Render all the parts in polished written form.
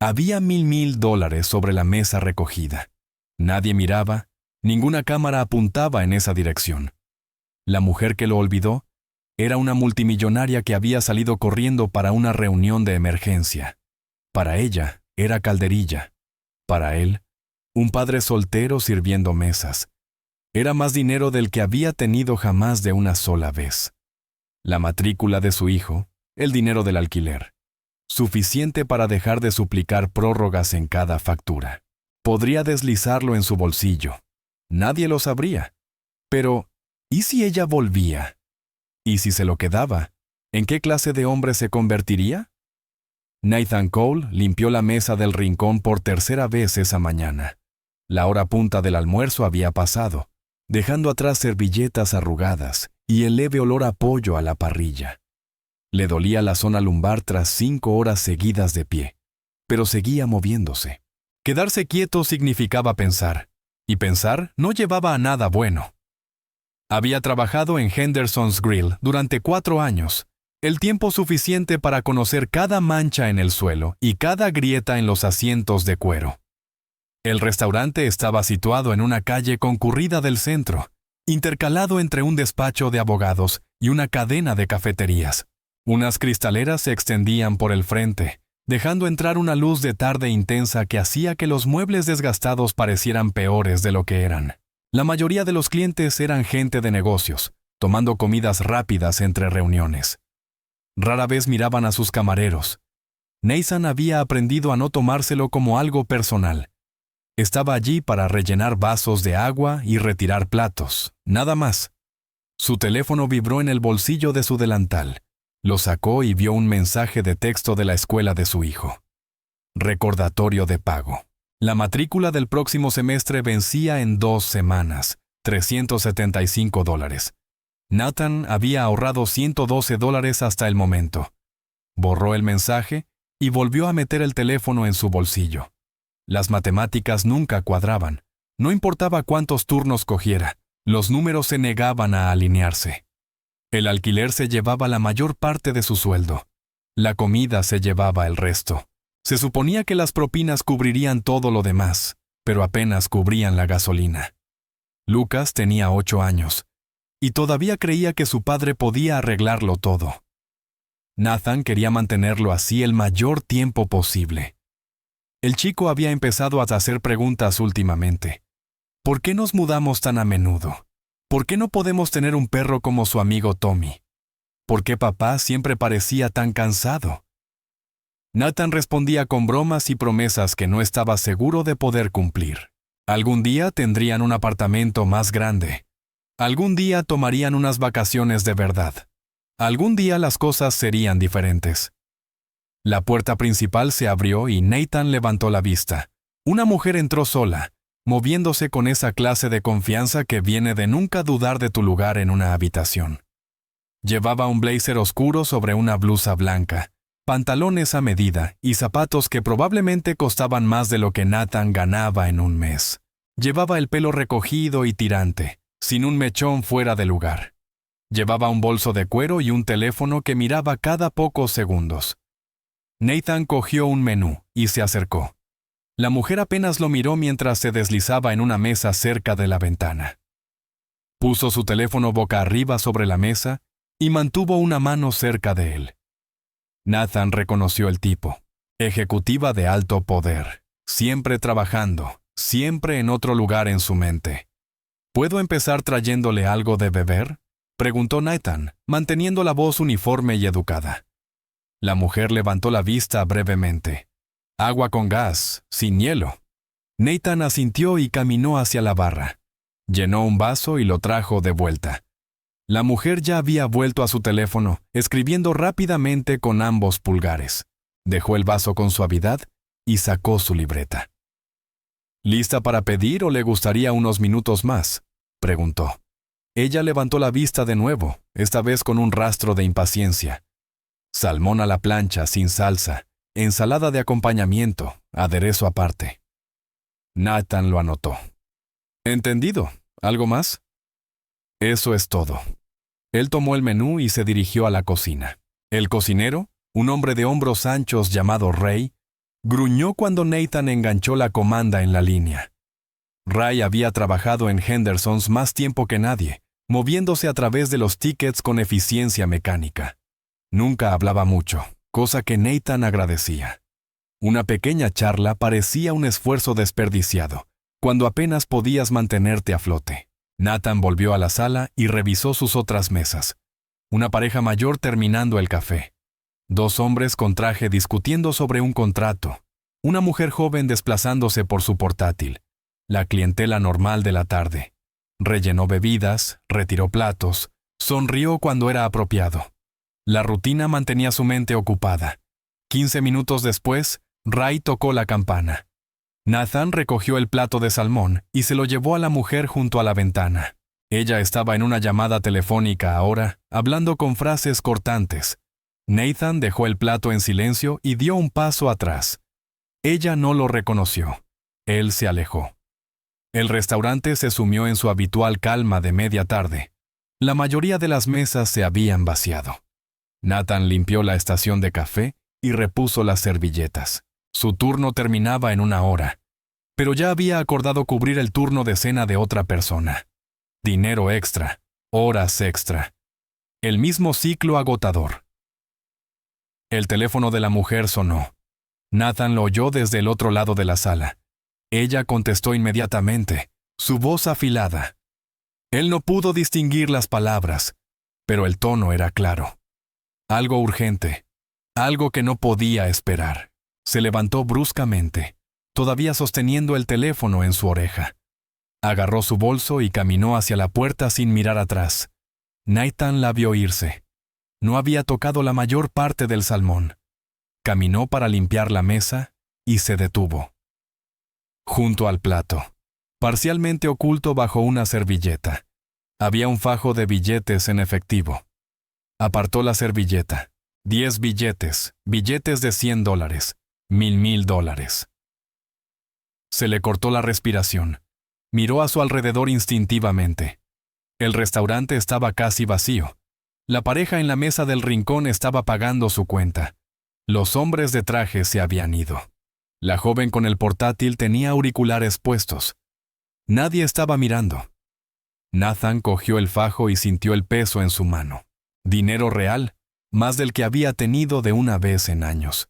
Había $1,000 sobre la mesa recogida. Nadie miraba, ninguna cámara apuntaba en esa dirección. La mujer que lo olvidó era una multimillonaria que había salido corriendo para una reunión de emergencia. Para ella, era calderilla. Para él, un padre soltero sirviendo mesas. Era más dinero del que había tenido jamás de una sola vez. La matrícula de su hijo, el dinero del alquiler. Suficiente para dejar de suplicar prórrogas en cada factura. Podría deslizarlo en su bolsillo. Nadie lo sabría. Pero, ¿y si ella volvía? ¿Y si se lo quedaba? ¿En qué clase de hombre se convertiría? Nathan Cole limpió la mesa del rincón por tercera vez esa mañana. La hora punta del almuerzo había pasado, dejando atrás servilletas arrugadas y el leve olor a pollo a la parrilla. Le dolía la zona lumbar tras 5 horas seguidas de pie, pero seguía moviéndose. Quedarse quieto significaba pensar, y pensar no llevaba a nada bueno. Había trabajado en Henderson's Grill durante 4 años, el tiempo suficiente para conocer cada mancha en el suelo y cada grieta en los asientos de cuero. El restaurante estaba situado en una calle concurrida del centro, intercalado entre un despacho de abogados y una cadena de cafeterías. Unas cristaleras se extendían por el frente, dejando entrar una luz de tarde intensa que hacía que los muebles desgastados parecieran peores de lo que eran. La mayoría de los clientes eran gente de negocios, tomando comidas rápidas entre reuniones. Rara vez miraban a sus camareros. Nathan había aprendido a no tomárselo como algo personal. Estaba allí para rellenar vasos de agua y retirar platos, nada más. Su teléfono vibró en el bolsillo de su delantal. Lo sacó y vio un mensaje de texto de la escuela de su hijo. Recordatorio de pago. La matrícula del próximo semestre vencía en 2 semanas, $375. Nathan había ahorrado $112 hasta el momento. Borró el mensaje y volvió a meter el teléfono en su bolsillo. Las matemáticas nunca cuadraban. No importaba cuántos turnos cogiera, los números se negaban a alinearse. El alquiler se llevaba la mayor parte de su sueldo. La comida se llevaba el resto. Se suponía que las propinas cubrirían todo lo demás, pero apenas cubrían la gasolina. Lucas tenía 8 años, y todavía creía que su padre podía arreglarlo todo. Nathan quería mantenerlo así el mayor tiempo posible. El chico había empezado a hacer preguntas últimamente. ¿Por qué nos mudamos tan a menudo? ¿Por qué no podemos tener un perro como su amigo Tommy? ¿Por qué papá siempre parecía tan cansado? Nathan respondía con bromas y promesas que no estaba seguro de poder cumplir. Algún día tendrían un apartamento más grande. Algún día tomarían unas vacaciones de verdad. Algún día las cosas serían diferentes. La puerta principal se abrió y Nathan levantó la vista. Una mujer entró sola, moviéndose con esa clase de confianza que viene de nunca dudar de tu lugar en una habitación. Llevaba un blazer oscuro sobre una blusa blanca, pantalones a medida y zapatos que probablemente costaban más de lo que Nathan ganaba en un mes. Llevaba el pelo recogido y tirante, sin un mechón fuera de lugar. Llevaba un bolso de cuero y un teléfono que miraba cada pocos segundos. Nathan cogió un menú y se acercó. La mujer apenas lo miró mientras se deslizaba en una mesa cerca de la ventana. Puso su teléfono boca arriba sobre la mesa y mantuvo una mano cerca de él. Nathan reconoció el tipo. Ejecutiva de alto poder, siempre trabajando, siempre en otro lugar en su mente. ¿Puedo empezar trayéndole algo de beber?, preguntó Nathan, manteniendo la voz uniforme y educada. La mujer levantó la vista brevemente. Agua con gas, sin hielo. Nathan asintió y caminó hacia la barra. Llenó un vaso y lo trajo de vuelta. La mujer ya había vuelto a su teléfono, escribiendo rápidamente con ambos pulgares. Dejó el vaso con suavidad y sacó su libreta. ¿Lista para pedir o le gustaría unos minutos más?, preguntó. Ella levantó la vista de nuevo, esta vez con un rastro de impaciencia. Salmón a la plancha, sin salsa, ensalada de acompañamiento, aderezo aparte. Nathan lo anotó. ¿Entendido? ¿Algo más? Eso es todo. Él tomó el menú y se dirigió a la cocina. El cocinero, un hombre de hombros anchos llamado Ray, Gruñó cuando Nathan enganchó la comanda en la línea. Ray había trabajado en Henderson's más tiempo que nadie, moviéndose a través de los tickets con eficiencia mecánica. Nunca hablaba mucho, cosa que Nathan agradecía. Una pequeña charla parecía un esfuerzo desperdiciado, cuando apenas podías mantenerte a flote. Nathan volvió a la sala y revisó sus otras mesas. Una pareja mayor terminando el café. 2 hombres con traje discutiendo sobre un contrato. Una mujer joven desplazándose por su portátil. La clientela normal de la tarde. Rellenó bebidas, retiró platos, sonrió cuando era apropiado. La rutina mantenía su mente ocupada. 15 minutos después, Ray tocó la campana. Nathan recogió el plato de salmón y se lo llevó a la mujer junto a la ventana. Ella estaba en una llamada telefónica ahora, hablando con frases cortantes. Nathan dejó el plato en silencio y dio un paso atrás. Ella no lo reconoció. Él se alejó. El restaurante se sumió en su habitual calma de media tarde. La mayoría de las mesas se habían vaciado. Nathan limpió la estación de café y repuso las servilletas. Su turno terminaba en 1 hora, pero ya había acordado cubrir el turno de cena de otra persona. Dinero extra, horas extra. El mismo ciclo agotador. El teléfono de la mujer sonó. Nathan lo oyó desde el otro lado de la sala. Ella contestó inmediatamente, su voz afilada. Él no pudo distinguir las palabras, pero el tono era claro. Algo urgente, algo que no podía esperar. Se levantó bruscamente, todavía sosteniendo el teléfono en su oreja. Agarró su bolso y caminó hacia la puerta sin mirar atrás. Nathan la vio irse. No había tocado la mayor parte del salmón. Caminó para limpiar la mesa y se detuvo. Junto al plato, parcialmente oculto bajo una servilleta, había un fajo de billetes en efectivo. Apartó la servilleta. 10 billetes de $100, $1,000. Se le cortó la respiración. Miró a su alrededor instintivamente. El restaurante estaba casi vacío. La pareja en la mesa del rincón estaba pagando su cuenta. Los hombres de traje se habían ido. La joven con el portátil tenía auriculares puestos. Nadie estaba mirando. Nathan cogió el fajo y sintió el peso en su mano. Dinero real, más del que había tenido de una vez en años.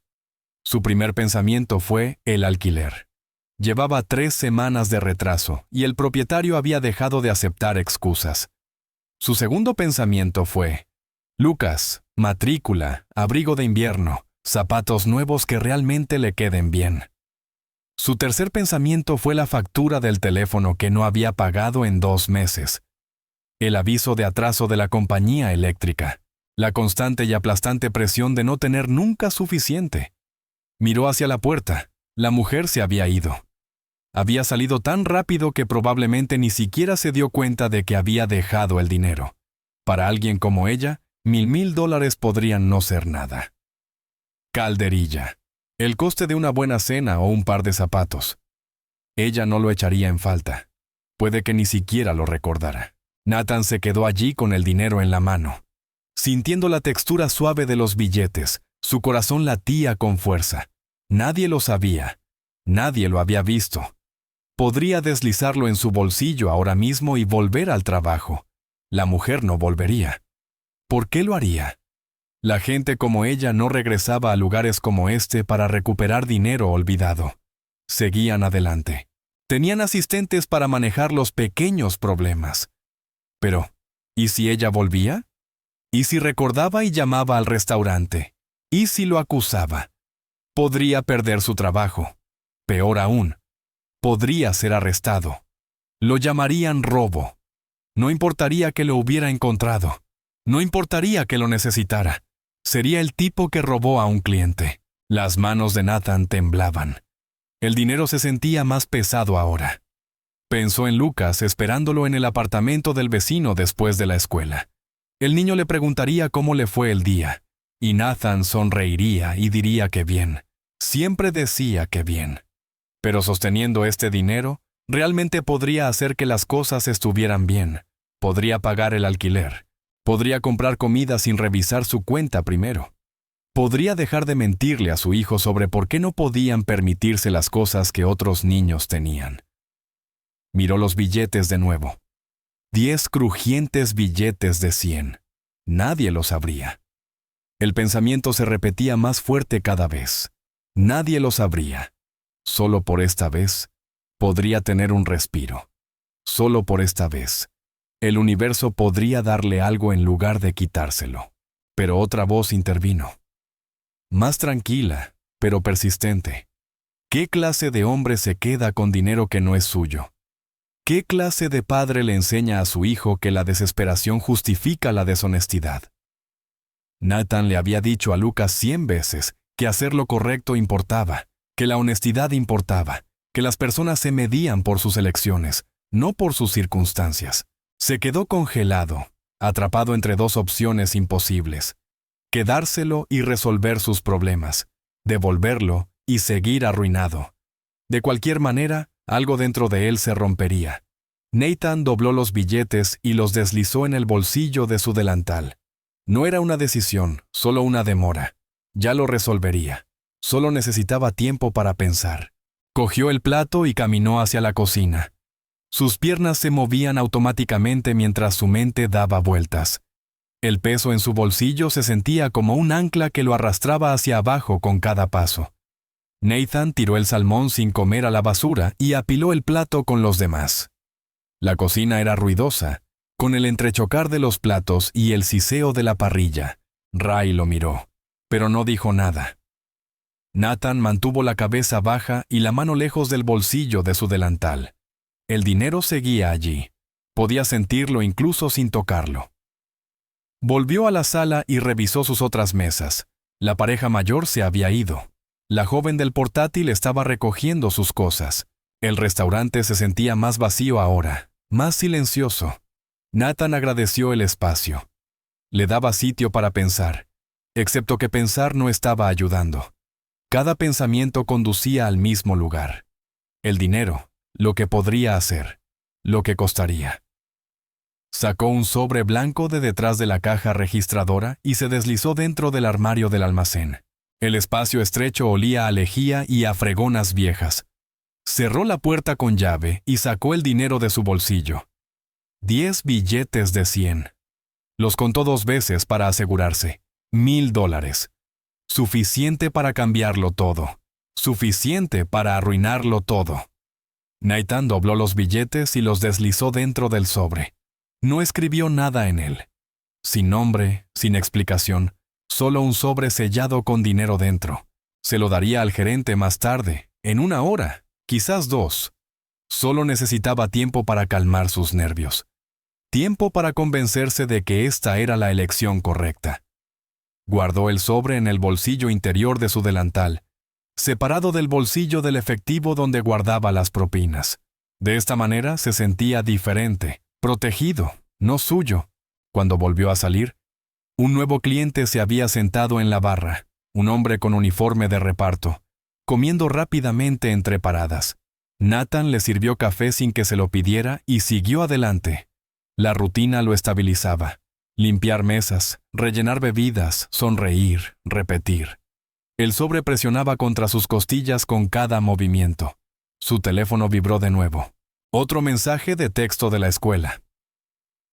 Su primer pensamiento fue el alquiler. Llevaba 3 semanas de retraso y el propietario había dejado de aceptar excusas. Su segundo pensamiento fue: Lucas, matrícula, abrigo de invierno, zapatos nuevos que realmente le queden bien. Su tercer pensamiento fue la factura del teléfono que no había pagado en 2 meses. El aviso de atraso de la compañía eléctrica. La constante y aplastante presión de no tener nunca suficiente. Miró hacia la puerta. La mujer se había ido. Había salido tan rápido que probablemente ni siquiera se dio cuenta de que había dejado el dinero. Para alguien como ella, $1,000 podrían no ser nada. Calderilla. El coste de una buena cena o un par de zapatos. Ella no lo echaría en falta. Puede que ni siquiera lo recordara. Nathan se quedó allí con el dinero en la mano. Sintiendo la textura suave de los billetes, su corazón latía con fuerza. Nadie lo sabía. Nadie lo había visto. Podría deslizarlo en su bolsillo ahora mismo y volver al trabajo. La mujer no volvería. ¿Por qué lo haría? La gente como ella no regresaba a lugares como este para recuperar dinero olvidado. Seguían adelante. Tenían asistentes para manejar los pequeños problemas. Pero, ¿y si ella volvía? ¿Y si recordaba y llamaba al restaurante? ¿Y si lo acusaba? Podría perder su trabajo. Peor aún, podría ser arrestado. Lo llamarían robo. No importaría que lo hubiera encontrado. No importaría que lo necesitara. Sería el tipo que robó a un cliente. Las manos de Nathan temblaban. El dinero se sentía más pesado ahora. Pensó en Lucas esperándolo en el apartamento del vecino después de la escuela. El niño le preguntaría cómo le fue el día, y Nathan sonreiría y diría que bien. Siempre decía que bien. Pero sosteniendo este dinero, realmente podría hacer que las cosas estuvieran bien. Podría pagar el alquiler. Podría comprar comida sin revisar su cuenta primero. Podría dejar de mentirle a su hijo sobre por qué no podían permitirse las cosas que otros niños tenían. Miró los billetes de nuevo. 10 crujientes billetes de 100. Nadie los abría. El pensamiento se repetía más fuerte cada vez. Nadie los abría. Solo por esta vez podría tener un respiro. Solo por esta vez el universo podría darle algo en lugar de quitárselo. Pero otra voz intervino. Más tranquila, pero persistente. ¿Qué clase de hombre se queda con dinero que no es suyo? ¿Qué clase de padre le enseña a su hijo que la desesperación justifica la deshonestidad? Nathan le había dicho a Lucas 100 veces que hacer lo correcto importaba, que la honestidad importaba, que las personas se medían por sus elecciones, no por sus circunstancias. Se quedó congelado, atrapado entre dos opciones imposibles: quedárselo y resolver sus problemas, devolverlo y seguir arruinado. De cualquier manera, algo dentro de él se rompería. Nathan dobló los billetes y los deslizó en el bolsillo de su delantal. No era una decisión, solo una demora. Ya lo resolvería. Solo necesitaba tiempo para pensar. Cogió el plato y caminó hacia la cocina. Sus piernas se movían automáticamente mientras su mente daba vueltas. El peso en su bolsillo se sentía como un ancla que lo arrastraba hacia abajo con cada paso. Nathan tiró el salmón sin comer a la basura y apiló el plato con los demás. La cocina era ruidosa, con el entrechocar de los platos y el siseo de la parrilla. Ray lo miró, pero no dijo nada. Nathan mantuvo la cabeza baja y la mano lejos del bolsillo de su delantal. El dinero seguía allí. Podía sentirlo incluso sin tocarlo. Volvió a la sala y revisó sus otras mesas. La pareja mayor se había ido. La joven del portátil estaba recogiendo sus cosas. El restaurante se sentía más vacío ahora, más silencioso. Nathan agradeció el espacio. Le daba sitio para pensar, excepto que pensar no estaba ayudando. Cada pensamiento conducía al mismo lugar. El dinero, lo que podría hacer, lo que costaría. Sacó un sobre blanco de detrás de la caja registradora y se deslizó dentro del armario del almacén. El espacio estrecho olía a lejía y a fregonas viejas. Cerró la puerta con llave y sacó el dinero de su bolsillo. 10 billetes de 100. Los contó 2 veces para asegurarse. $1,000. Suficiente para cambiarlo todo. Suficiente para arruinarlo todo. Nathan dobló los billetes y los deslizó dentro del sobre. No escribió nada en él. Sin nombre, sin explicación. Solo un sobre sellado con dinero dentro. Se lo daría al gerente más tarde, en 1 hora, quizás 2. Solo necesitaba tiempo para calmar sus nervios. Tiempo para convencerse de que esta era la elección correcta. Guardó el sobre en el bolsillo interior de su delantal, separado del bolsillo del efectivo donde guardaba las propinas. De esta manera se sentía diferente, protegido, no suyo. Cuando volvió a salir, un nuevo cliente se había sentado en la barra, un hombre con uniforme de reparto, comiendo rápidamente entre paradas. Nathan le sirvió café sin que se lo pidiera y siguió adelante. La rutina lo estabilizaba. Limpiar mesas, rellenar bebidas, sonreír, repetir. El sobre presionaba contra sus costillas con cada movimiento. Su teléfono vibró de nuevo. Otro mensaje de texto de la escuela.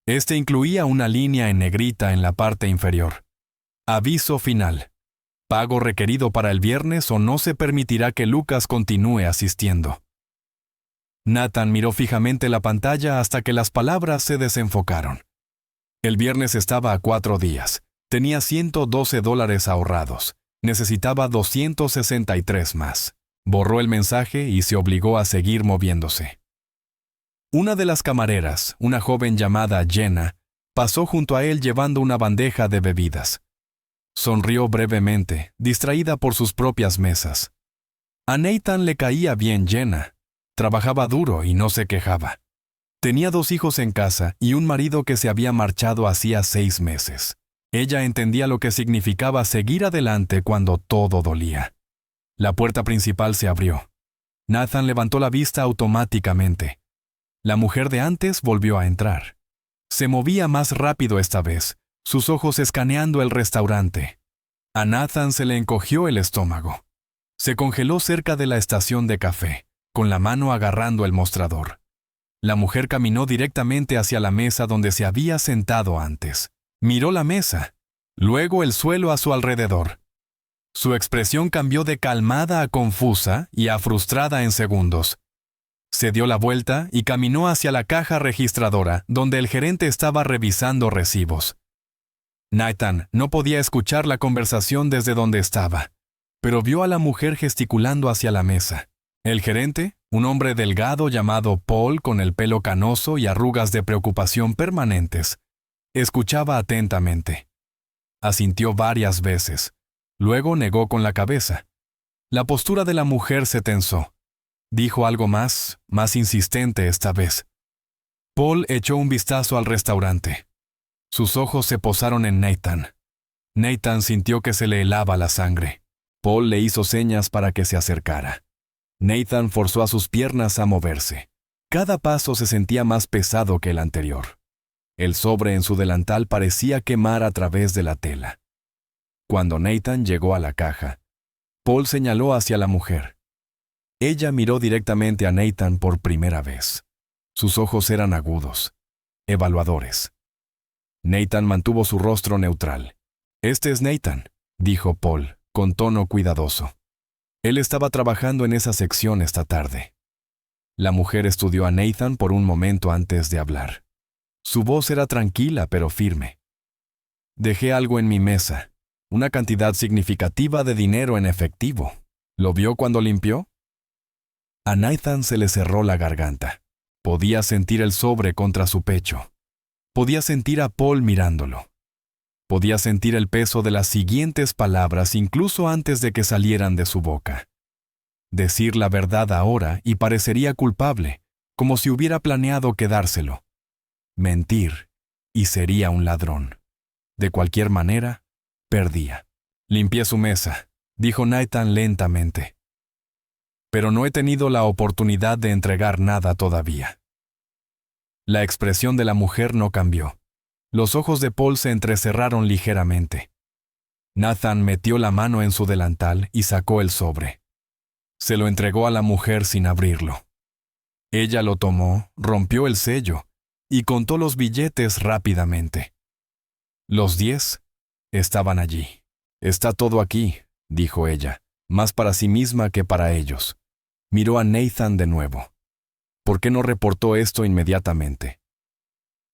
Este incluía una línea en negrita en la parte inferior. Aviso final. Pago requerido para el viernes o no se permitirá que Lucas continúe asistiendo. Nathan miró fijamente la pantalla hasta que las palabras se desenfocaron. El viernes estaba a 4 días. Tenía $112 ahorrados. Necesitaba 263 más. Borró el mensaje y se obligó a seguir moviéndose. Una de las camareras, una joven llamada Jenna, pasó junto a él llevando una bandeja de bebidas. Sonrió brevemente, distraída por sus propias mesas. A Nathan le caía bien Jenna. Trabajaba duro y no se quejaba. Tenía 2 hijos en casa y un marido que se había marchado hacía 6 meses. Ella entendía lo que significaba seguir adelante cuando todo dolía. La puerta principal se abrió. Nathan levantó la vista automáticamente. La mujer de antes volvió a entrar. Se movía más rápido esta vez, sus ojos escaneando el restaurante. A Nathan se le encogió el estómago. Se congeló cerca de la estación de café, con la mano agarrando el mostrador. La mujer caminó directamente hacia la mesa donde se había sentado antes. Miró la mesa, luego el suelo a su alrededor. Su expresión cambió de calmada a confusa y a frustrada en segundos. Se dio la vuelta y caminó hacia la caja registradora, donde el gerente estaba revisando recibos. Nathan no podía escuchar la conversación desde donde estaba, pero vio a la mujer gesticulando hacia la mesa. El gerente, un hombre delgado llamado Paul con el pelo canoso y arrugas de preocupación permanentes, escuchaba atentamente. Asintió varias veces. Luego negó con la cabeza. La postura de la mujer se tensó. Dijo algo más insistente esta vez. Paul echó un vistazo al restaurante. Sus ojos se posaron en Nathan. Nathan sintió que se le helaba la sangre. Paul le hizo señas para que se acercara. Nathan forzó a sus piernas a moverse. Cada paso se sentía más pesado que el anterior. El sobre en su delantal parecía quemar a través de la tela. Cuando Nathan llegó a la caja, Paul señaló hacia la mujer. Ella miró directamente a Nathan por primera vez. Sus ojos eran agudos, evaluadores. Nathan mantuvo su rostro neutral. «Este es Nathan», dijo Paul, con tono cuidadoso. Él estaba trabajando en esa sección esta tarde. La mujer estudió a Nathan por un momento antes de hablar. Su voz era tranquila pero firme. «Dejé algo en mi mesa, una cantidad significativa de dinero en efectivo. ¿Lo vio cuando limpió?» A Nathan se le cerró la garganta. Podía sentir el sobre contra su pecho. Podía sentir a Paul mirándolo. Podía sentir el peso de las siguientes palabras incluso antes de que salieran de su boca. Decir la verdad ahora y parecería culpable, como si hubiera planeado quedárselo. Mentir, y sería un ladrón. De cualquier manera, perdía. «Limpié su mesa», dijo Nathan lentamente. «Pero no he tenido la oportunidad de entregar nada todavía». La expresión de la mujer no cambió. Los ojos de Paul se entrecerraron ligeramente. Nathan metió la mano en su delantal y sacó el sobre. Se lo entregó a la mujer sin abrirlo. Ella lo tomó, rompió el sello y contó los billetes rápidamente. Los 10 estaban allí. «Está todo aquí», dijo ella, más para sí misma que para ellos. Miró a Nathan de nuevo. «¿Por qué no reportó esto inmediatamente?»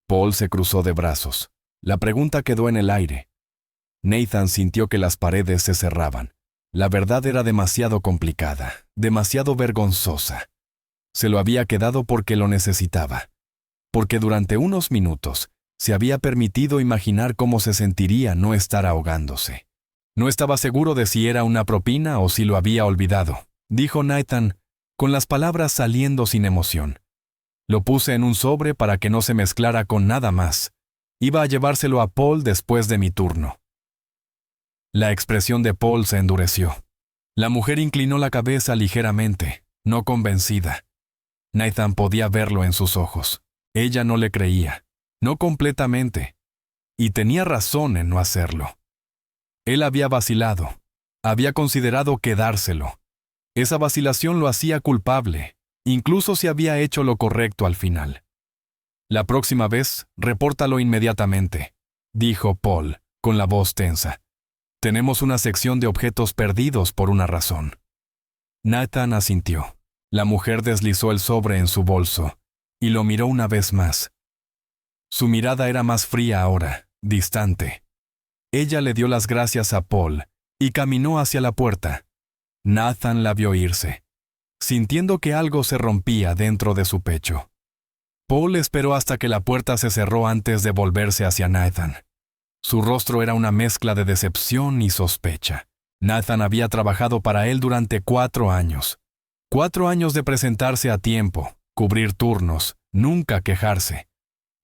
Paul se cruzó de brazos. La pregunta quedó en el aire. Nathan sintió que las paredes se cerraban. La verdad era demasiado complicada, demasiado vergonzosa. Se lo había quedado porque lo necesitaba. Porque durante unos minutos se había permitido imaginar cómo se sentiría no estar ahogándose. No estaba seguro de si era una propina o si lo había olvidado, dijo Nathan, con las palabras saliendo sin emoción. Lo puse en un sobre para que no se mezclara con nada más. Iba a llevárselo a Paul después de mi turno. La expresión de Paul se endureció. La mujer inclinó la cabeza ligeramente, no convencida. Nathan podía verlo en sus ojos. Ella no le creía, no completamente, y tenía razón en no hacerlo. Él había vacilado, había considerado quedárselo. Esa vacilación lo hacía culpable, incluso si había hecho lo correcto al final. «La próxima vez, repórtalo inmediatamente», dijo Paul, con la voz tensa. «Tenemos una sección de objetos perdidos por una razón». Nathan asintió. La mujer deslizó el sobre en su bolso y lo miró una vez más. Su mirada era más fría ahora, distante. Ella le dio las gracias a Paul y caminó hacia la puerta. Nathan la vio irse, sintiendo que algo se rompía dentro de su pecho. Paul esperó hasta que la puerta se cerró antes de volverse hacia Nathan. Su rostro era una mezcla de decepción y sospecha. Nathan había trabajado para él durante 4 años. 4 años de presentarse a tiempo, cubrir turnos, nunca quejarse.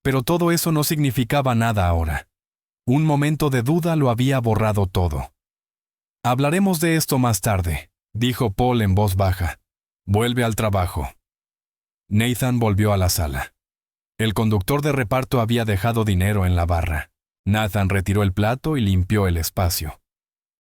Pero todo eso no significaba nada ahora. Un momento de duda lo había borrado todo. «Hablaremos de esto más tarde», dijo Paul en voz baja. «Vuelve al trabajo». Nathan volvió a la sala. El conductor de reparto había dejado dinero en la barra. Nathan retiró el plato y limpió el espacio.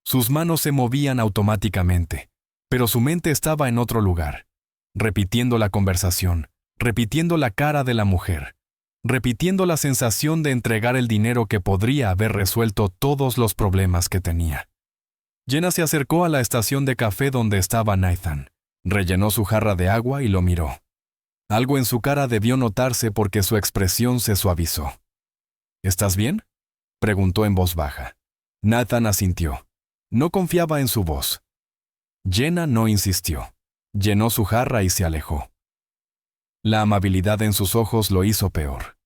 Sus manos se movían automáticamente, pero su mente estaba en otro lugar, repitiendo la conversación, repitiendo la cara de la mujer, repitiendo la sensación de entregar el dinero que podría haber resuelto todos los problemas que tenía. Jenna se acercó a la estación de café donde estaba Nathan, rellenó su jarra de agua y lo miró. Algo en su cara debió notarse porque su expresión se suavizó. ¿Estás bien?, preguntó en voz baja. Nathan asintió. No confiaba en su voz. Jenna no insistió. Llenó su jarra y se alejó. La amabilidad en sus ojos lo hizo peor.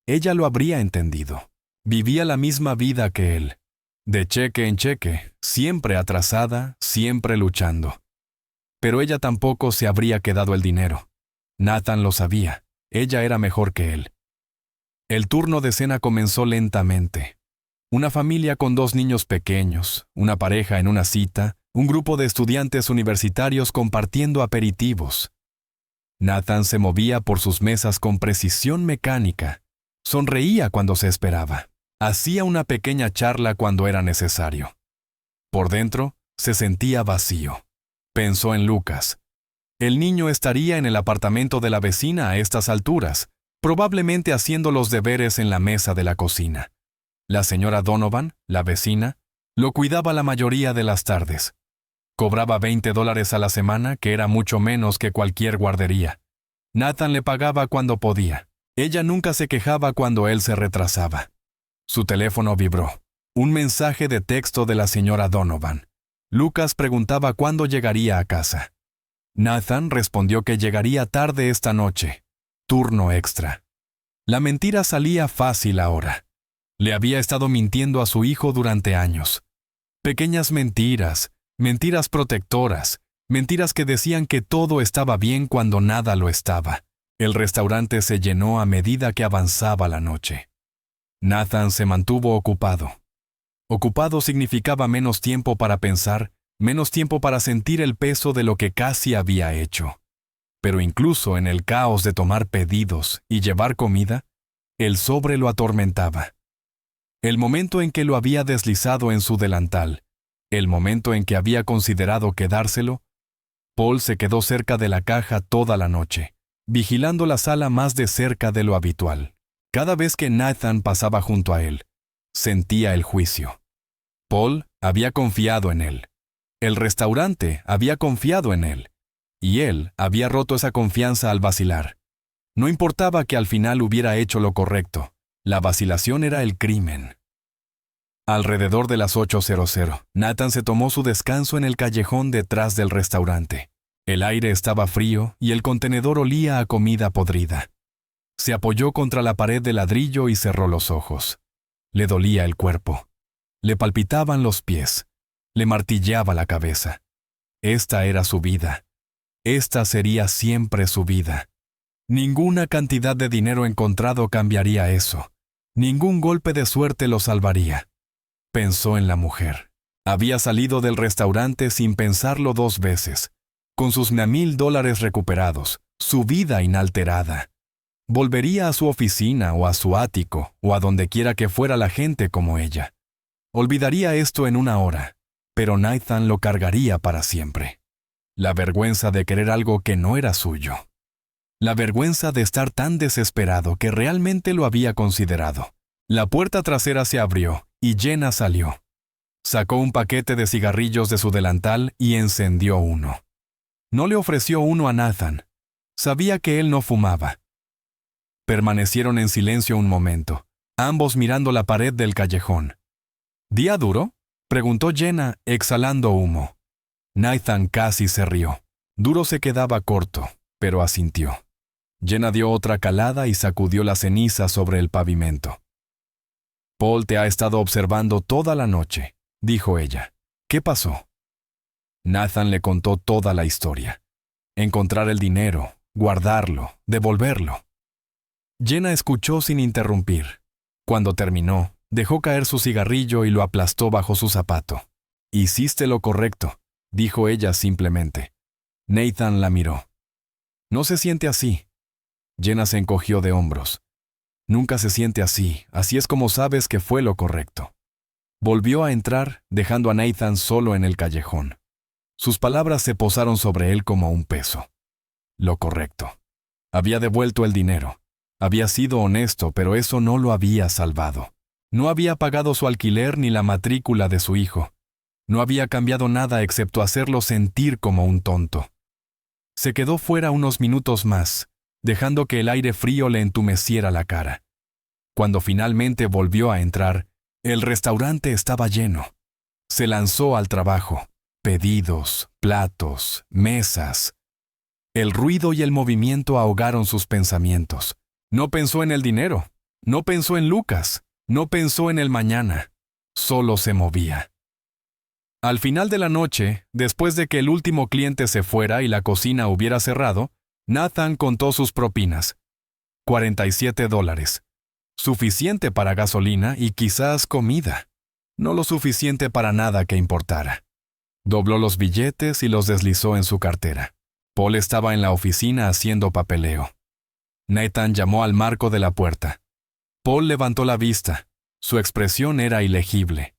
Ella lo habría entendido. Vivía la misma vida que él. De cheque en cheque, siempre atrasada, siempre luchando. Pero ella tampoco se habría quedado el dinero. Nathan lo sabía. Ella era mejor que él. El turno de cena comenzó lentamente. Una familia con 2 niños pequeños, una pareja en una cita, un grupo de estudiantes universitarios compartiendo aperitivos. Nathan se movía por sus mesas con precisión mecánica. Sonreía cuando se esperaba. Hacía una pequeña charla cuando era necesario. Por dentro, se sentía vacío. Pensó en Lucas. El niño estaría en el apartamento de la vecina a estas alturas, probablemente haciendo los deberes en la mesa de la cocina. La señora Donovan, la vecina, lo cuidaba la mayoría de las tardes. Cobraba $20 a la semana, que era mucho menos que cualquier guardería. Nathan le pagaba cuando podía. Ella nunca se quejaba cuando él se retrasaba. Su teléfono vibró. Un mensaje de texto de la señora Donovan. Lucas preguntaba cuándo llegaría a casa. Nathan respondió que llegaría tarde esta noche. Turno extra. La mentira salía fácil ahora. Le había estado mintiendo a su hijo durante años. Pequeñas mentiras, mentiras protectoras, mentiras que decían que todo estaba bien cuando nada lo estaba. El restaurante se llenó a medida que avanzaba la noche. Nathan se mantuvo ocupado. Ocupado significaba menos tiempo para pensar, menos tiempo para sentir el peso de lo que casi había hecho. Pero incluso en el caos de tomar pedidos y llevar comida, el sobre lo atormentaba. El momento en que lo había deslizado en su delantal, el momento en que había considerado quedárselo, Paul se quedó cerca de la caja toda la noche, vigilando la sala más de cerca de lo habitual. Cada vez que Nathan pasaba junto a él, sentía el juicio. Paul había confiado en él. El restaurante había confiado en él. Y él había roto esa confianza al vacilar. No importaba que al final hubiera hecho lo correcto. La vacilación era el crimen. Alrededor de las 8:00, Nathan se tomó su descanso en el callejón detrás del restaurante. El aire estaba frío y el contenedor olía a comida podrida. Se apoyó contra la pared de ladrillo y cerró los ojos. Le dolía el cuerpo. Le palpitaban los pies. Le martilleaba la cabeza. Esta era su vida. Esta sería siempre su vida. Ninguna cantidad de dinero encontrado cambiaría eso. Ningún golpe de suerte lo salvaría. Pensó en la mujer. Había salido del restaurante sin pensarlo 2 veces, con sus $1,000 recuperados, su vida inalterada. Volvería a su oficina o a su ático o a donde quiera que fuera la gente como ella. Olvidaría esto en 1 hora, pero Nathan lo cargaría para siempre. La vergüenza de querer algo que no era suyo. La vergüenza de estar tan desesperado que realmente lo había considerado. La puerta trasera se abrió y Jenna salió. Sacó un paquete de cigarrillos de su delantal y encendió uno. No le ofreció uno a Nathan. Sabía que él no fumaba. Permanecieron en silencio un momento, ambos mirando la pared del callejón. ¿Día duro?, preguntó Jenna, exhalando humo. Nathan casi se rió. Duro se quedaba corto, pero asintió. Jenna dio otra calada y sacudió la ceniza sobre el pavimento. Paul te ha estado observando toda la noche, dijo ella. ¿Qué pasó? Nathan le contó toda la historia. Encontrar el dinero, guardarlo, devolverlo. Jenna escuchó sin interrumpir. Cuando terminó, dejó caer su cigarrillo y lo aplastó bajo su zapato. Hiciste lo correcto, dijo ella simplemente. Nathan la miró. No se siente así. Jenna se encogió de hombros. Nunca se siente así, así es como sabes que fue lo correcto. Volvió a entrar, dejando a Nathan solo en el callejón. Sus palabras se posaron sobre él como un peso. Lo correcto. Había devuelto el dinero. Había sido honesto, pero eso no lo había salvado. No había pagado su alquiler ni la matrícula de su hijo. No había cambiado nada excepto hacerlo sentir como un tonto. Se quedó fuera unos minutos más, dejando que el aire frío le entumeciera la cara. Cuando finalmente volvió a entrar, el restaurante estaba lleno. Se lanzó al trabajo. Pedidos, platos, mesas. El ruido y el movimiento ahogaron sus pensamientos. No pensó en el dinero. No pensó en Lucas. No pensó en el mañana. Solo se movía. Al final de la noche, después de que el último cliente se fuera y la cocina hubiera cerrado, Nathan contó sus propinas. $47. Suficiente para gasolina y quizás comida. No lo suficiente para nada que importara. Dobló los billetes y los deslizó en su cartera. Paul estaba en la oficina haciendo papeleo. Nathan llamó al marco de la puerta. Paul levantó la vista. Su expresión era ilegible.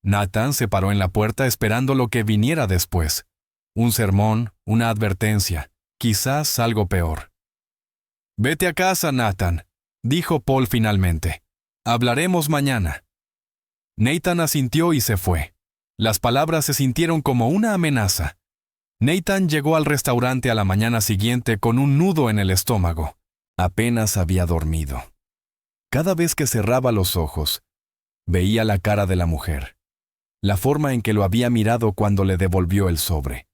Nathan se paró en la puerta esperando lo que viniera después. Un sermón, una advertencia, quizás algo peor. «Vete a casa, Nathan», dijo Paul finalmente. «Hablaremos mañana». Nathan asintió y se fue. Las palabras se sintieron como una amenaza. Nathan llegó al restaurante a la mañana siguiente con un nudo en el estómago. Apenas había dormido. Cada vez que cerraba los ojos, veía la cara de la mujer. La forma en que lo había mirado cuando le devolvió el sobre.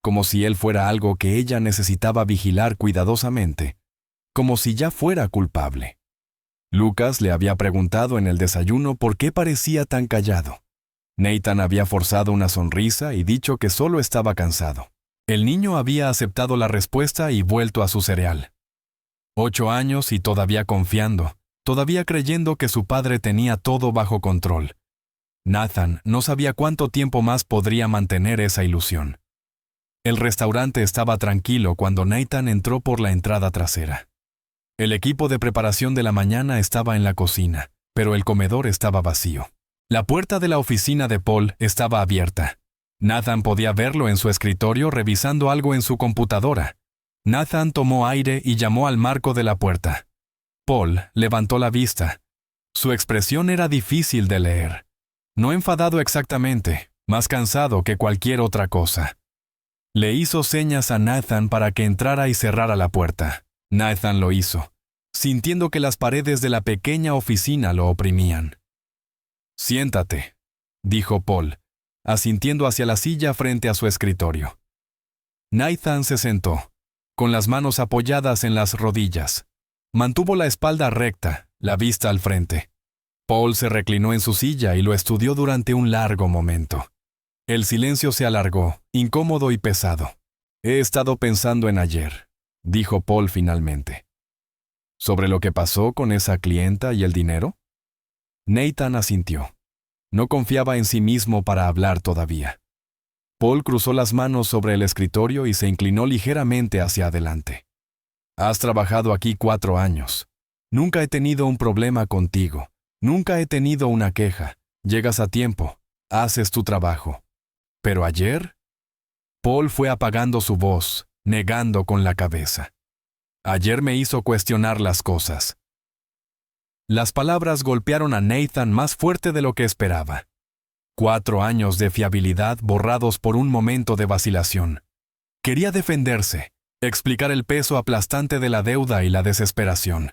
Como si él fuera algo que ella necesitaba vigilar cuidadosamente. Como si ya fuera culpable. Lucas le había preguntado en el desayuno por qué parecía tan callado. Nathan había forzado una sonrisa y dicho que solo estaba cansado. El niño había aceptado la respuesta y vuelto a su cereal. 8 años y todavía confiando, todavía creyendo que su padre tenía todo bajo control. Nathan no sabía cuánto tiempo más podría mantener esa ilusión. El restaurante estaba tranquilo cuando Nathan entró por la entrada trasera. El equipo de preparación de la mañana estaba en la cocina, pero el comedor estaba vacío. La puerta de la oficina de Paul estaba abierta. Nathan podía verlo en su escritorio revisando algo en su computadora. Nathan tomó aire y llamó al marco de la puerta. Paul levantó la vista. Su expresión era difícil de leer. No enfadado exactamente, más cansado que cualquier otra cosa. Le hizo señas a Nathan para que entrara y cerrara la puerta. Nathan lo hizo, sintiendo que las paredes de la pequeña oficina lo oprimían. «Siéntate», dijo Paul, asintiendo hacia la silla frente a su escritorio. Nathan se sentó, con las manos apoyadas en las rodillas. Mantuvo la espalda recta, la vista al frente. Paul se reclinó en su silla y lo estudió durante un largo momento. El silencio se alargó, incómodo y pesado. «He estado pensando en ayer», dijo Paul finalmente. «¿Sobre lo que pasó con esa clienta y el dinero?» Nathan asintió. No confiaba en sí mismo para hablar todavía. Paul cruzó las manos sobre el escritorio y se inclinó ligeramente hacia adelante. «Has trabajado aquí 4 años. Nunca he tenido un problema contigo. Nunca he tenido una queja. Llegas a tiempo. Haces tu trabajo. Pero ayer...» Paul fue apagando su voz, negando con la cabeza. «Ayer me hizo cuestionar las cosas». Las palabras golpearon a Nathan más fuerte de lo que esperaba. 4 años de fiabilidad borrados por un momento de vacilación. Quería defenderse, explicar el peso aplastante de la deuda y la desesperación.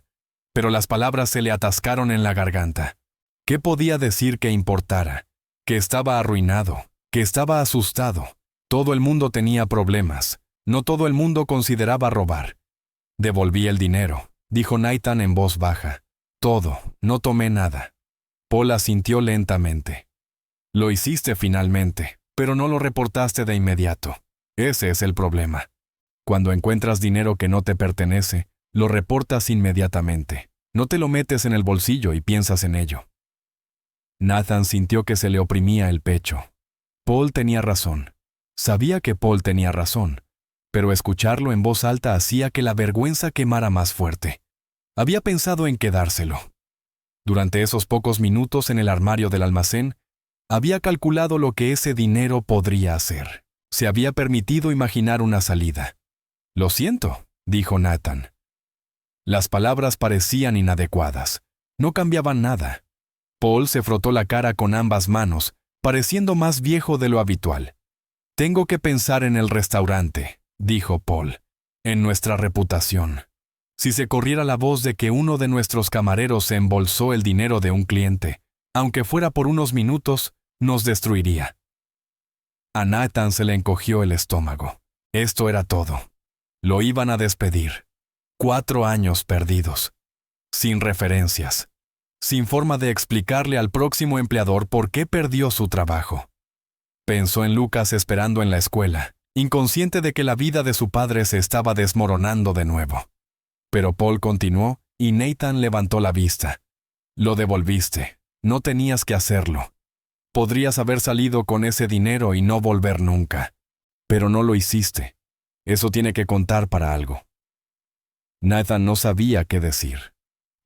Pero las palabras se le atascaron en la garganta. ¿Qué podía decir que importara? Que estaba arruinado, que estaba asustado. Todo el mundo tenía problemas. No todo el mundo consideraba robar. «Devolví el dinero», dijo Nathan en voz baja. «Todo, no tomé nada». Paul asintió lentamente. «Lo hiciste finalmente, pero no lo reportaste de inmediato. Ese es el problema. Cuando encuentras dinero que no te pertenece, lo reportas inmediatamente. No te lo metes en el bolsillo y piensas en ello». Nathan sintió que se le oprimía el pecho. Paul tenía razón. Sabía que Paul tenía razón, pero escucharlo en voz alta hacía que la vergüenza quemara más fuerte. Había pensado en quedárselo. Durante esos pocos minutos en el armario del almacén, Había calculado lo que ese dinero podría hacer. Se había permitido imaginar una salida. «Lo siento», dijo Nathan. Las palabras parecían inadecuadas. No cambiaban nada. Paul se frotó la cara con ambas manos, pareciendo más viejo de lo habitual. «Tengo que pensar en el restaurante», dijo Paul, «en nuestra reputación. Si se corriera la voz de que uno de nuestros camareros se embolsó el dinero de un cliente, aunque fuera por unos minutos, nos destruiría». A Nathan se le encogió el estómago. Esto era todo. Lo iban a despedir. 4 años perdidos. Sin referencias. Sin forma de explicarle al próximo empleador por qué perdió su trabajo. Pensó en Lucas esperando en la escuela, inconsciente de que la vida de su padre se estaba desmoronando de nuevo. Pero Paul continuó y Nathan levantó la vista. «Lo devolviste. No tenías que hacerlo. Podrías haber salido con ese dinero y no volver nunca. Pero no lo hiciste. Eso tiene que contar para algo». Nathan no sabía qué decir.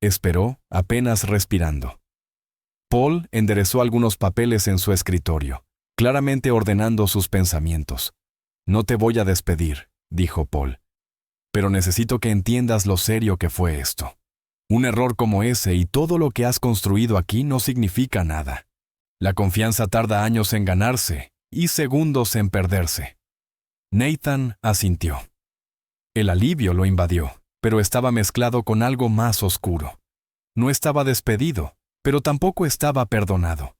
Esperó, apenas respirando. Paul enderezó algunos papeles en su escritorio, claramente ordenando sus pensamientos. «No te voy a despedir», dijo Paul. «Pero necesito que entiendas lo serio que fue esto. Un error como ese y todo lo que has construido aquí no significa nada. La confianza tarda años en ganarse y segundos en perderse». Nathan asintió. El alivio lo invadió, pero estaba mezclado con algo más oscuro. No estaba despedido, pero tampoco estaba perdonado.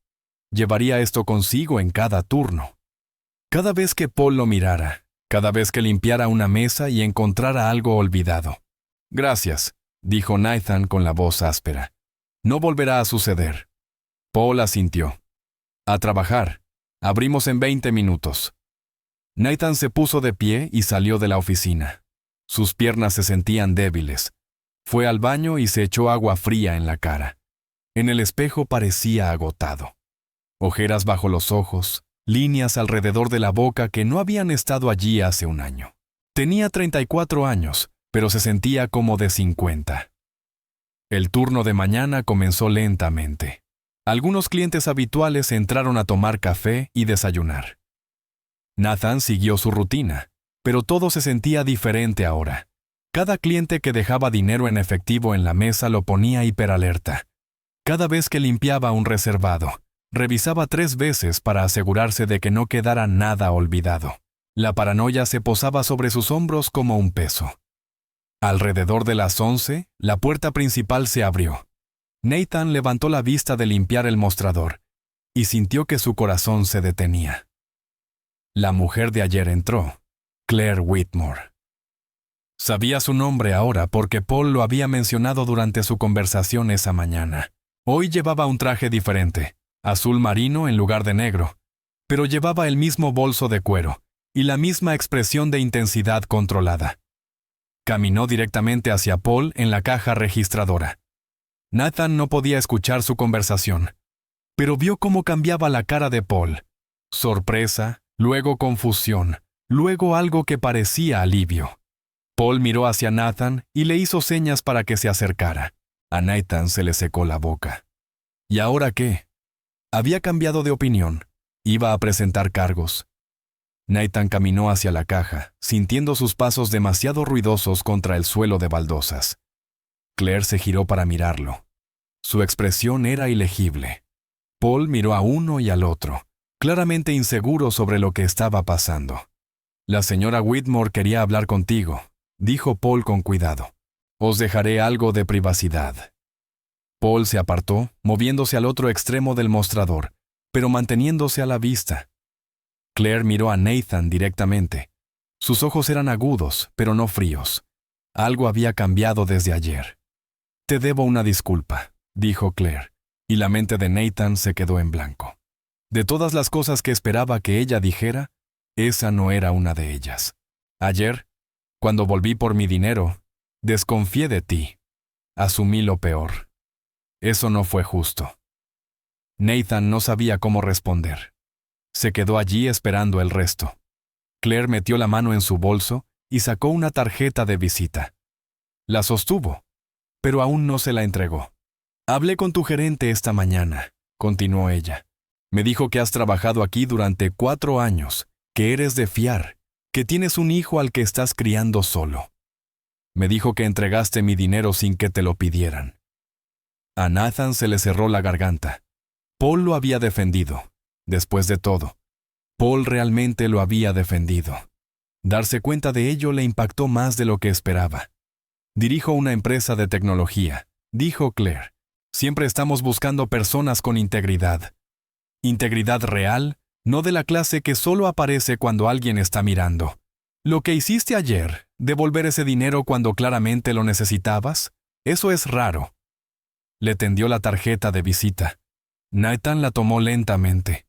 Llevaría esto consigo en cada turno. Cada vez que Paul lo mirara, cada vez que limpiara una mesa y encontrara algo olvidado. «Gracias», dijo Nathan con la voz áspera. «No volverá a suceder». Paul asintió. «A trabajar. Abrimos en 20 minutos». Nathan se puso de pie y salió de la oficina. Sus piernas se sentían débiles. Fue al baño y se echó agua fría en la cara. En el espejo parecía agotado. Ojeras bajo los ojos, líneas alrededor de la boca que no habían estado allí hace un año. Tenía 34 años, pero se sentía como de 50. El turno de mañana comenzó lentamente. Algunos clientes habituales entraron a tomar café y desayunar. Nathan siguió su rutina, pero todo se sentía diferente ahora. Cada cliente que dejaba dinero en efectivo en la mesa lo ponía hiperalerta. Cada vez que limpiaba un reservado, revisaba 3 veces para asegurarse de que no quedara nada olvidado. La paranoia se posaba sobre sus hombros como un peso. Alrededor de las 11, la puerta principal se abrió. Nathan levantó la vista de limpiar el mostrador y sintió que su corazón se detenía. La mujer de ayer entró, Claire Whitmore. Sabía su nombre ahora porque Paul lo había mencionado durante su conversación esa mañana. Hoy llevaba un traje diferente, azul marino en lugar de negro, pero llevaba el mismo bolso de cuero y la misma expresión de intensidad controlada. Caminó directamente hacia Paul en la caja registradora. Nathan no podía escuchar su conversación, pero vio cómo cambiaba la cara de Paul. Sorpresa, luego confusión, luego algo que parecía alivio. Paul miró hacia Nathan y le hizo señas para que se acercara. A Nathan se le secó la boca. ¿Y ahora qué? Había cambiado de opinión. Iba a presentar cargos. Nathan caminó hacia la caja, sintiendo sus pasos demasiado ruidosos contra el suelo de baldosas. Claire se giró para mirarlo. Su expresión era ilegible. Paul miró a uno y al otro, claramente inseguro sobre lo que estaba pasando. «La señora Whitmore quería hablar contigo», dijo Paul con cuidado. «Os dejaré algo de privacidad». Paul se apartó, moviéndose al otro extremo del mostrador, pero manteniéndose a la vista. Claire miró a Nathan directamente. Sus ojos eran agudos, pero no fríos. Algo había cambiado desde ayer. «Te debo una disculpa», dijo Claire, y la mente de Nathan se quedó en blanco. De todas las cosas que esperaba que ella dijera, esa no era una de ellas. «Ayer, cuando volví por mi dinero, desconfié de ti. Asumí lo peor. Eso no fue justo». Nathan no sabía cómo responder. Se quedó allí esperando el resto. Claire metió la mano en su bolso y sacó una tarjeta de visita. La sostuvo, pero aún no se la entregó. «Hablé con tu gerente esta mañana», continuó ella. Me dijo que has trabajado aquí durante 4 años, que eres de fiar, que tienes un hijo al que estás criando solo. Me dijo que entregaste mi dinero sin que te lo pidieran. A Nathan se le cerró la garganta. Paul lo había defendido. Después de todo, Paul realmente lo había defendido. Darse cuenta de ello le impactó más de lo que esperaba. Dirijo una empresa de tecnología, dijo Claire. Siempre estamos buscando personas con integridad. Integridad real, no de la clase que solo aparece cuando alguien está mirando. Lo que hiciste ayer, devolver ese dinero cuando claramente lo necesitabas, eso es raro. Le tendió la tarjeta de visita. Nathan la tomó lentamente.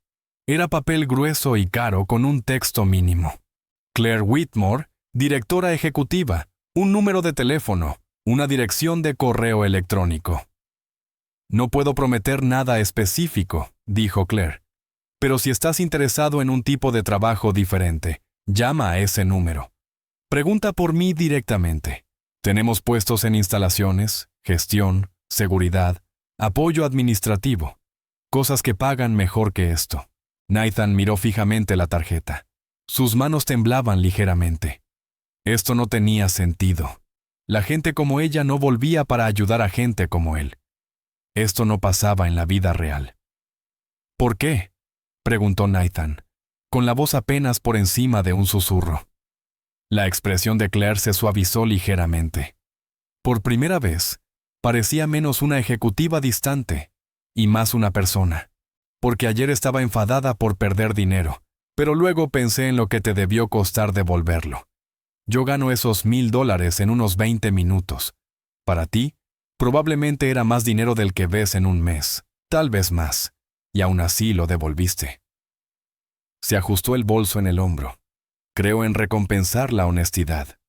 Era papel grueso y caro con un texto mínimo. Claire Whitmore, directora ejecutiva, un número de teléfono, una dirección de correo electrónico. No puedo prometer nada específico, dijo Claire. Pero si estás interesado en un tipo de trabajo diferente, llama a ese número. Pregunta por mí directamente. Tenemos puestos en instalaciones, gestión, seguridad, apoyo administrativo. Cosas que pagan mejor que esto. Nathan miró fijamente la tarjeta. Sus manos temblaban ligeramente. Esto no tenía sentido. La gente como ella no volvía para ayudar a gente como él. Esto no pasaba en la vida real. ¿Por qué?, preguntó Nathan, con la voz apenas por encima de un susurro. La expresión de Claire se suavizó ligeramente. Por primera vez, parecía menos una ejecutiva distante y más una persona. Porque ayer estaba enfadada por perder dinero, pero luego pensé en lo que te debió costar devolverlo. Yo gano esos $1,000 en unos 20 minutos. Para ti, probablemente era más dinero del que ves en un mes, tal vez más, y aún así lo devolviste. Se ajustó el bolso en el hombro. Creo en recompensar la honestidad.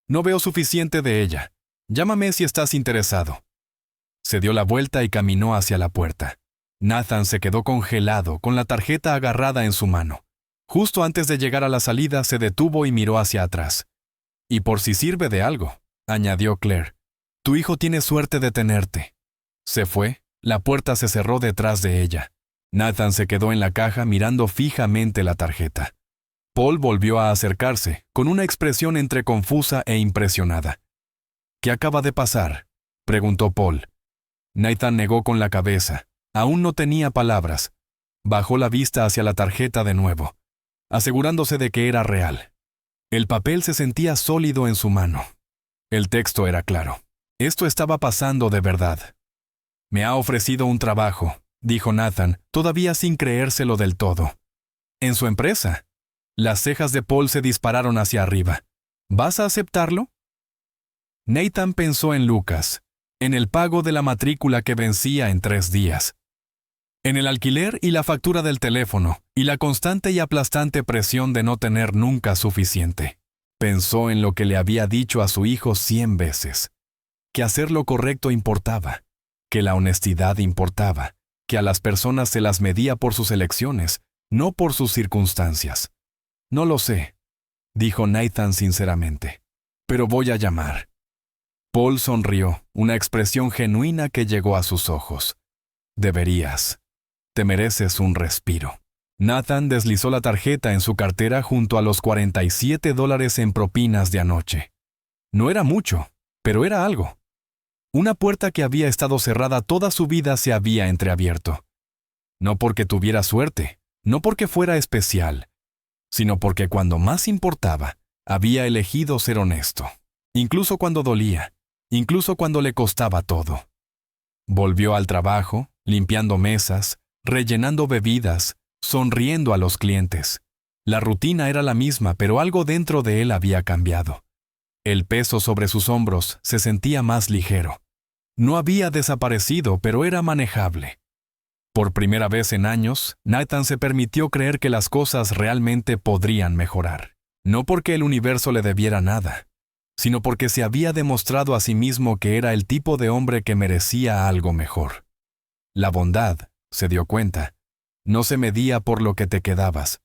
No veo suficiente de ella. Llámame si estás interesado. Se dio la vuelta y caminó hacia la puerta. Nathan se quedó congelado, con la tarjeta agarrada en su mano. Justo antes de llegar a la salida, se detuvo y miró hacia atrás. Y por si sirve de algo, añadió Claire, tu hijo tiene suerte de tenerte. Se fue, la puerta se cerró detrás de ella. Nathan se quedó en la caja mirando fijamente la tarjeta. Paul volvió a acercarse, con una expresión entre confusa e impresionada. ¿Qué acaba de pasar?, preguntó Paul. Nathan negó con la cabeza. Aún no tenía palabras. Bajó la vista hacia la tarjeta de nuevo, asegurándose de que era real. El papel se sentía sólido en su mano. El texto era claro. Esto estaba pasando de verdad. Me ha ofrecido un trabajo, dijo Nathan, todavía sin creérselo del todo. ¿En su empresa? Las cejas de Paul se dispararon hacia arriba. ¿Vas a aceptarlo? Nathan pensó en Lucas, en el pago de la matrícula que vencía en 3 días. En el alquiler y la factura del teléfono, y la constante y aplastante presión de no tener nunca suficiente. Pensó en lo que le había dicho a su hijo 100 veces. Que hacer lo correcto importaba, que la honestidad importaba, que a las personas se las medía por sus elecciones, no por sus circunstancias. No lo sé, dijo Nathan sinceramente, pero voy a llamar. Paul sonrió, una expresión genuina que llegó a sus ojos. Deberías. Te mereces un respiro. Nathan deslizó la tarjeta en su cartera junto a los $47 en propinas de anoche. No era mucho, pero era algo. Una puerta que había estado cerrada toda su vida se había entreabierto. No porque tuviera suerte, no porque fuera especial, sino porque cuando más importaba, había elegido ser honesto. Incluso cuando dolía, incluso cuando le costaba todo. Volvió al trabajo, limpiando mesas, rellenando bebidas, sonriendo a los clientes. La rutina era la misma, pero algo dentro de él había cambiado. El peso sobre sus hombros se sentía más ligero. No había desaparecido, pero era manejable. Por primera vez en años, Nathan se permitió creer que las cosas realmente podrían mejorar. No porque el universo le debiera nada, sino porque se había demostrado a sí mismo que era el tipo de hombre que merecía algo mejor. La bondad, se dio cuenta, no se medía por lo que te quedabas,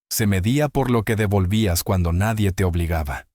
se medía por lo que devolvías cuando nadie te obligaba.